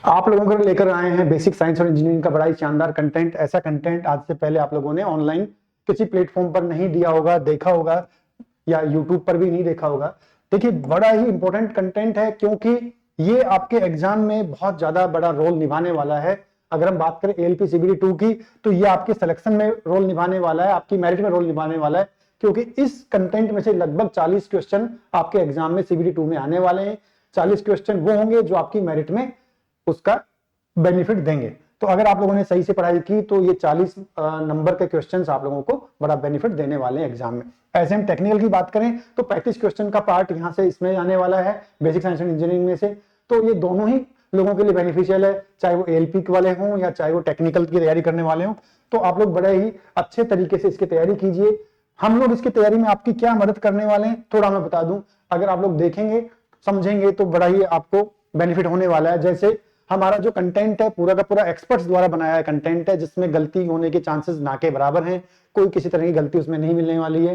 आप लोगों को लेकर आए हैं बेसिक साइंस और इंजीनियरिंग का बड़ा ही शानदार कंटेंट। ऐसा कंटेंट आज से पहले आप लोगों ने ऑनलाइन किसी प्लेटफॉर्म पर नहीं दिया होगा, देखा होगा या यूट्यूब पर भी नहीं देखा होगा। देखिए, बड़ा ही इंपॉर्टेंट कंटेंट है क्योंकि ये आपके एग्जाम में बहुत ज्यादा बड़ा रोल निभाने वाला है। अगर हम बात करें एएलपी सीबीटी 2 की, तो ये आपके सिलेक्शन में रोल निभाने वाला है, आपकी मेरिट में रोल निभाने वाला है, क्योंकि इस कंटेंट में से लगभग 40 क्वेश्चन आपके एग्जाम में सीबीटी 2 में आने वाले हैं। 40 क्वेश्चन वो होंगे जो आपकी मेरिट में उसका बेनिफिट देंगे। तो अगर आप लोगों ने सही से पढ़ाई की तो ये 40 नंबर के क्वेश्चंस आप लोगों को बड़ा बेनिफिट देने वाले हैं एग्जाम में। ऐसे हम टेक्निकल की बात करें तो 35 क्वेश्चन का पार्ट यहां से इसमें आने वाला है बेसिक साइंस एंड इंजीनियरिंग में से। तो ये दोनों ही लोगों के लिए बेनिफिशियल है, चाहे वो एएलपी वाले हों या चाहे वो टेक्निकल की तैयारी करने वाले हों। तो आप लोग बड़े ही अच्छे तरीके से इसकी तैयारी कीजिए। हम लोग इसकी तैयारी में आपकी क्या मदद करने वाले हैं थोड़ा मैं बता दूं। अगर आप लोग देखेंगे समझेंगे तो बड़ा ही आपको बेनिफिट होने वाला है। जैसे हमारा जो कंटेंट है पूरा का पूरा एक्सपर्ट्स द्वारा बनाया कंटेंट है, जिसमें गलती होने के चांसेस ना के बराबर हैं, कोई किसी तरह की गलती उसमें नहीं मिलने वाली है।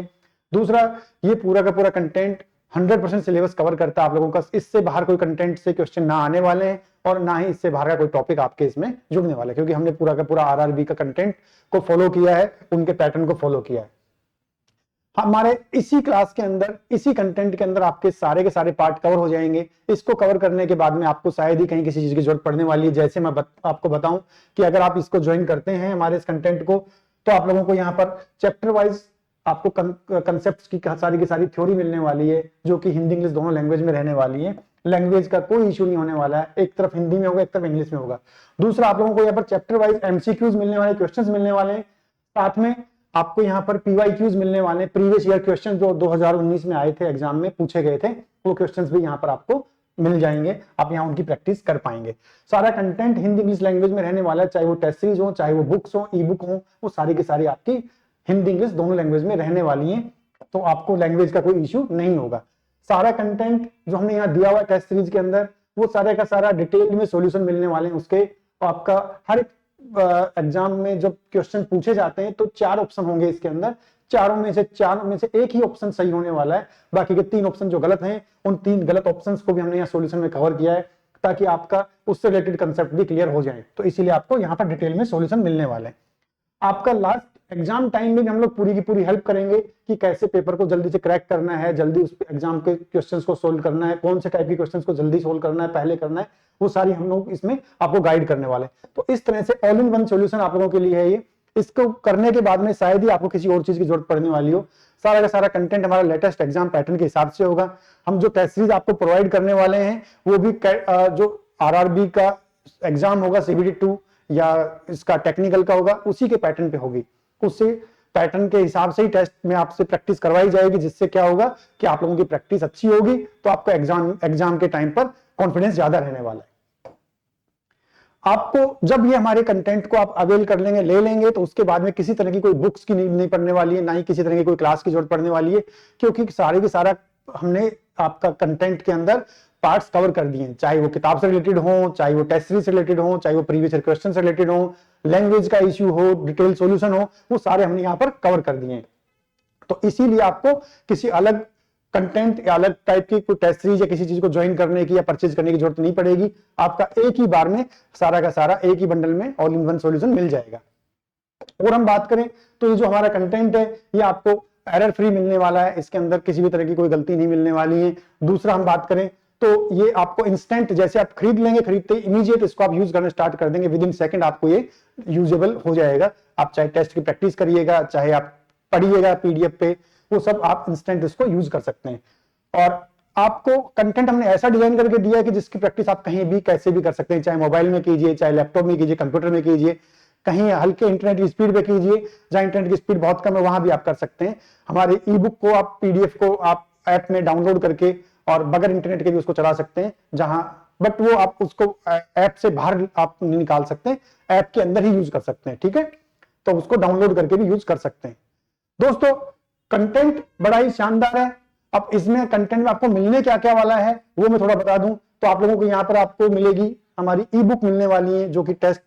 दूसरा, ये पूरा का पूरा कंटेंट 100% सिलेबस कवर करता है आप लोगों का। इससे बाहर कोई कंटेंट से क्वेश्चन ना आने वाले हैं और ना ही इससे बाहर का कोई टॉपिक आपके इसमें जुड़ने वाला है, क्योंकि हमने पूरा का पूरा आरआरबी का कंटेंट को फॉलो किया है, उनके पैटर्न को फॉलो किया है। हमारे इसी क्लास के अंदर, इसी कंटेंट के अंदर आपके सारे के सारे पार्ट कवर हो जाएंगे। इसको कवर करने के बाद में आपको शायद ही कहीं किसी चीज की जरूरत पड़ने वाली है। जैसे मैं आपको बताऊं कि अगर आप इसको ज्वाइन करते हैं हमारे इस कंटेंट को, तो आप लोगों को यहाँ पर चैप्टर वाइज आपको कंसेप्ट की सारी थ्योरी मिलने वाली है, जो कि हिंदी इंग्लिश दोनों लैंग्वेज में रहने वाली है। लैंग्वेज का कोई इशू नहीं होने वाला है, एक तरफ हिंदी में होगा एक तरफ इंग्लिश में होगा। दूसरा, आप लोगों को यहाँ पर चैप्टर वाइज एमसीक्यूज मिलने वाले, क्वेश्चन मिलने वाले हैं। साथ में आपको यहाँ पर पीवाईक्यूज मिलने वाले, प्रीवियस ईयर क्वेश्चन जो 2019 में आए थे, एग्जाम में पूछे गए थे, वो क्वेश्चंस भी यहाँ पर आपको मिल जाएंगे। आप यहाँ उनकी प्रैक्टिस कर पाएंगे। सारा कंटेंट हिंदी इंग्लिश लैंग्वेज में रहने वाला है, चाहे वो टेस्ट सीरीज हो, चाहे वो बुक्स हो, ई बुक हो, वो सारी की सारी आपकी हिंदी इंग्लिश दोनों लैंग्वेज में रहने वाली है। तो आपको लैंग्वेज का कोई इश्यू नहीं होगा। सारा कंटेंट जो हमने यहाँ दिया हुआ है टेस्ट सीरीज के अंदर, वो सारे का सारा डिटेल में सॉल्यूशन मिलने वाले हैं उसके। आपका हर एक एग्जाम में जब क्वेश्चन पूछे जाते हैं तो 4 ऑप्शन होंगे इसके अंदर। चार में से एक ही ऑप्शन सही होने वाला है, बाकी के 3 ऑप्शन जो गलत हैं, उन 3 गलत ऑप्शंस को भी हमने यहाँ सॉल्यूशन में कवर किया है, ताकि आपका उससे रिलेटेड कंसेप्ट भी क्लियर हो जाए। तो इसीलिए आपको यहाँ पर डिटेल में सॉल्यूशन मिलने वाले हैं। आपका लास्ट एग्जाम टाइम में भी हम लोग पूरी की पूरी हेल्प करेंगे कि कैसे पेपर को जल्दी से क्रैक करना है, जल्दी उस एग्जाम के क्वेश्चंस को सोल्व करना है, कौन से टाइप के क्वेश्चंस को जल्दी सोल्व करना है, पहले करना है, वो सारी हम लोग इसमें आपको गाइड करने वाले। तो इस तरह से ऑल इन वन सॉल्यूशन आप लोगों के लिए है ये। इसको करने के बाद में शायद ही आपको किसी और चीज की जरूरत पड़ने वाली हो। सारा का सारा कंटेंट हमारा लेटेस्ट एग्जाम पैटर्न के हिसाब से होगा। हम जो टेस्ट सीरीज आपको प्रोवाइड करने वाले हैं वो भी जो आरआरबी का एग्जाम होगा सीबीटी 2 या इसका टेक्निकल का होगा, उसी के पैटर्न पे होगी। उससे पैटर्न के हिसाब से ही टेस्ट में आपसे प्रैक्टिस करवाई जाएगी, जिससे क्या होगा कि आप लोगों की प्रैक्टिस अच्छी होगी, तो आपका एग्जाम के टाइम पर कॉन्फिडेंस ज्यादा रहने वाला है। आपको जब ये हमारे कंटेंट को आप अवेल कर लेंगे, ले लेंगे, तो उसके बाद में किसी तरह की कोई बुक्स की नीड नहीं पड़ने वाली है, ना ही किसी तरह की कोई क्लास की जरूरत पड़ने वाली है, क्योंकि सारे के सारा हमने आपका कंटेंट के अंदर पार्ट्स कवर कर दिए हैं। चाहे वो किताब से रिलेटेड हो, चाहे वो टेस्ट सीरीज से रिलेटेड हो, चाहे वो प्रीवियस ईयर क्वेश्चन से रिलेटेड हो, लैंग्वेज का इश्यू हो, डिटेल सॉल्यूशन हो, वो सारे हमने यहाँ पर कवर कर दिए हैं। तो इसीलिए आपको किसी अलग कंटेंट या अलग टाइप की कोई टेस्ट सीरीज या किसी चीज को ज्वाइन करने की या परचेज करने की जरूरत नहीं पड़ेगी। आपका एक ही बार में सारा का सारा एक ही बंडल में ऑल इन वन सॉल्यूशन मिल जाएगा। और हम बात करें तो ये जो हमारा कंटेंट है ये आपको एरर फ्री मिलने वाला है, इसके अंदर किसी भी तरह की कोई गलती नहीं मिलने वाली है। दूसरा, हम बात करें तो ये आपको इंस्टेंट, जैसे आप खरीद लेंगे, खरीदते ही इमीडिएट इसको आप यूज करना स्टार्ट कर देंगे, विद इन सेकंड आपको ये यूजेबल हो जाएगा। आप चाहे टेस्ट की प्रैक्टिस करिएगा, चाहे आप पढ़िएगा पीडीएफ पे, वो सब आप इंस्टेंट इसको यूज कर सकते हैं। और आपको कंटेंट हमने ऐसा डिजाइन करके दिया है कि जिसकी प्रैक्टिस आप कहीं भी कैसे भी कर सकते हैं, चाहे मोबाइल में कीजिए, चाहे लैपटॉप में कीजिए, कंप्यूटर में कीजिए, कहीं हल्के इंटरनेट की स्पीड पे कीजिए, जहां इंटरनेट की स्पीड बहुत कम है वहां भी आप कर सकते हैं। हमारे ई बुक को आप, पीडीएफ को आप ऐप में डाउनलोड करके और बगैर इंटरनेट के भी उसको चला सकते हैं, जहां बट वो आप उसको ऐप से बाहर आप नहीं निकाल सकते, ऐप के अंदर ही यूज कर सकते हैं। ठीक है, तो उसको डाउनलोड करके भी यूज कर सकते हैं। दोस्तों, कंटेंट बड़ा ही शानदार है। अब इसमें कंटेंट में आपको मिलने क्या क्या वाला है वो मैं थोड़ा बता दूं तो आप लोगों को यहाँ पर आपको मिलेगी हमारी ई बुक मिलने वाली है, जो कि टेस्ट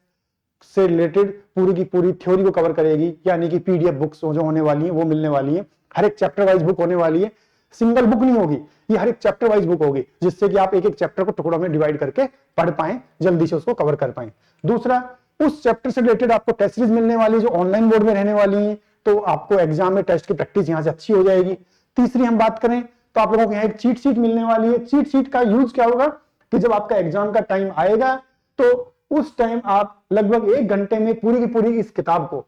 से रिलेटेड पूरी की पूरी थ्योरी को कवर करेगी, यानी कि पीडीएफ बुक्स जो होने वाली है वो मिलने वाली है। हर एक चैप्टर वाइज बुक होने वाली है। सिंगल बुक नहीं होगी, ये हर एक चैप्टर वाइज बुक होगी, जिससे कि आप एक एक चैप्टर को टुकड़ों में डिवाइड करके पढ़ पाए, जल्दी से उसको कवर कर पाए। दूसरा, उस चैप्टर से रिलेटेड आपको टेस्ट सीरीज मिलने वाली जो ऑनलाइन मोड में रहने वाली है, तो आपको एग्जाम में टेस्ट की प्रैक्टिस यहां से अच्छी हो जाएगी। तीसरी हम बात करें तो आप लोगों को यहाँ एक चीट शीट मिलने वाली है। चीट शीट का यूज क्या होगा कि जब आपका एग्जाम का टाइम आएगा तो उस टाइम आप लगभग 1 घंटे में पूरी की पूरी इस किताब को,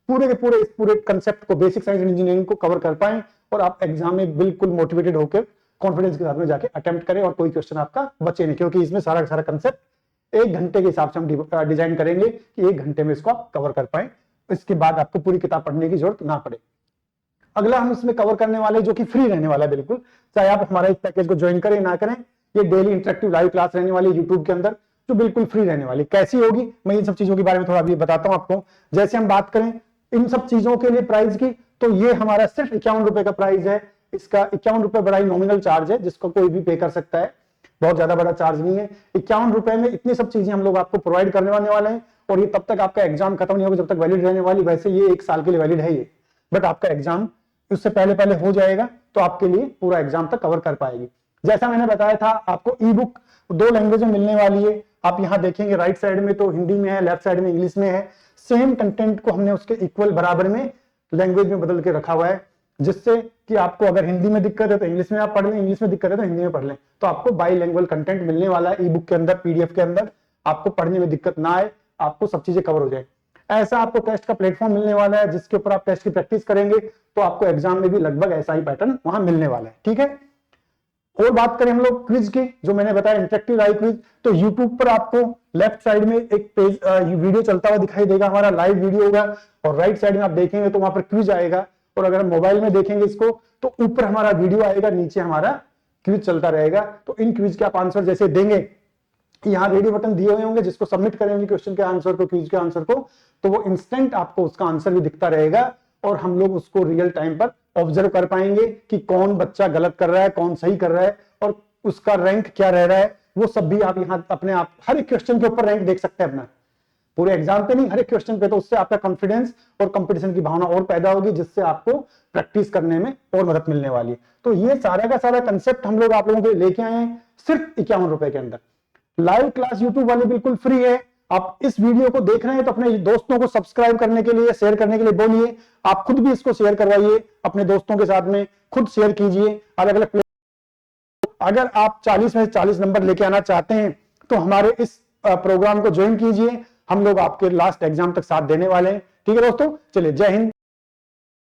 पूरे के पूरे इस पूरे कंसेप्ट को, बेसिक साइंस एंड इंजीनियरिंग को कवर कर पाए और आप एग्जाम में बिल्कुल मोटिवेटेड होकर कॉन्फिडेंस के साथ में जाके अटेम्प्ट करें और कोई क्वेश्चन आपका बचे नहीं, क्योंकि इसमें सारा सारा कंसेप्ट 1 घंटे के हिसाब से हम डिजाइन करेंगे कि 1 घंटे में इसको आप कवर कर पाए, इसके बाद आपको पूरी किताब पढ़ने की जरूरत ना पड़े। अगला हम इसमें कवर करने वाले जो कि फ्री रहने वाला है बिल्कुल, चाहे आप हमारा इस पैकेज को ज्वाइन करें ना करें, ये डेली इंटरेक्टिव लाइव क्लास रहने वाली है यूट्यूब के अंदर, जो बिल्कुल फ्री रहने वाली। कैसी होगी मैं इन सब चीजों के बारे में थोड़ा अभी बताता हूं आपको। जैसे हम बात करें इन सब चीजों के लिए प्राइस की, तो ये हमारा सिर्फ 51 रुपए का प्राइस है। इसका 51 रुपए बड़ा ही नॉमिनल चार्ज है, जिसको कोई भी पे कर सकता है, बहुत ज्यादा बड़ा चार्ज नहीं है। 51 रुपए में इतनी सब चीजें हम लोग आपको प्रोवाइड करने वाले हैं, और ये तब तक आपका एग्जाम खत्म नहीं होगा जब तक वैलिड रहने वाली। वैसे ये 1 साल के लिए वैलिड है ये, बट आपका एग्जाम उससे पहले हो जाएगा तो आपके लिए पूरा एग्जाम तक कवर कर पाएगी। जैसा मैंने बताया था, आपको ई बुक 2 लैंग्वेज में मिलने वाली है। आप यहां देखेंगे राइट साइड में तो हिंदी में है, लेफ्ट साइड में इंग्लिश में है। सेम कंटेंट को हमने उसके इक्वल बराबर में लैंग्वेज में बदल के रखा हुआ है, जिससे कि आपको अगर हिंदी में दिक्कत है तो इंग्लिश में आप पढ़ लें, इंग्लिश में दिक्कत है तो हिंदी में पढ़ लें। तो आपको बाईलैंग्वेज कंटेंट मिलने वाला है ई बुक के अंदर, पीडीएफ के अंदर। आपको पढ़ने में दिक्कत ना आए, आपको सब चीजें कवर हो जाए। ऐसा आपको टेस्ट का प्लेटफॉर्म मिलने वाला है, जिसके ऊपर आप टेस्ट की प्रैक्टिस करेंगे तो आपको एग्जाम में भी लगभग ऐसा ही पैटर्न वहां मिलने वाला है। ठीक है, और बात करें हम लोग क्विज की, जो मैंने बताया इंटरेक्टिव लाइव क्विज, तो यूट्यूब पर आपको लेफ्ट साइड में एक पेज वीडियो चलता हुआ दिखाई देगा, हमारा लाइव वीडियो होगा, और राइट साइड में आप देखेंगे तो वहां पर क्विज आएगा। और अगर हम मोबाइल में देखेंगे इसको तो ऊपर हमारा वीडियो आएगा, नीचे हमारा क्विज चलता रहेगा। तो इन क्विज के आप आंसर जैसे देंगे, यहाँ रेडी बटन दिए हुए होंगे, जिसको सबमिट करेंगे क्वेश्चन के आंसर को, क्विज के आंसर को, तो वो इंस्टेंट आपको उसका आंसर भी दिखता रहेगा, और हम लोग उसको रियल टाइम पर ऑब्जर्व कर पाएंगे कि कौन बच्चा गलत कर रहा है, कौन सही कर रहा है, और उसका रैंक क्या रह रहा है। वो सब भी आप यहाँ अपने आप हर एक क्वेश्चन के ऊपर रैंक देख सकते हैं अपना, पूरे एग्जाम पे नहीं, हर एक क्वेश्चन पे। तो उससे आपका कॉन्फिडेंस और कंपटीशन की भावना और पैदा होगी, जिससे आपको प्रैक्टिस करने में और मदद मिलने वाली है। तो ये सारा का सारा कंसेप्ट हम लोग आप लोगों के लिए लेके आए हैं सिर्फ 51 रुपए के अंदर। लाइव क्लास यूट्यूब वाली बिल्कुल फ्री है। आप इस वीडियो को देख रहे हैं तो अपने दोस्तों को सब्सक्राइब करने के लिए, शेयर करने के लिए बोलिए। आप खुद भी इसको शेयर करवाइए अपने दोस्तों के साथ में, खुद शेयर कीजिए अलग अलग। अगर आप 40 में 40 नंबर लेके आना चाहते हैं तो हमारे इस प्रोग्राम को ज्वाइन कीजिए। हम लोग आपके लास्ट एग्जाम तक साथ देने वाले हैं। ठीक है दोस्तों, चलिए, जय हिंद।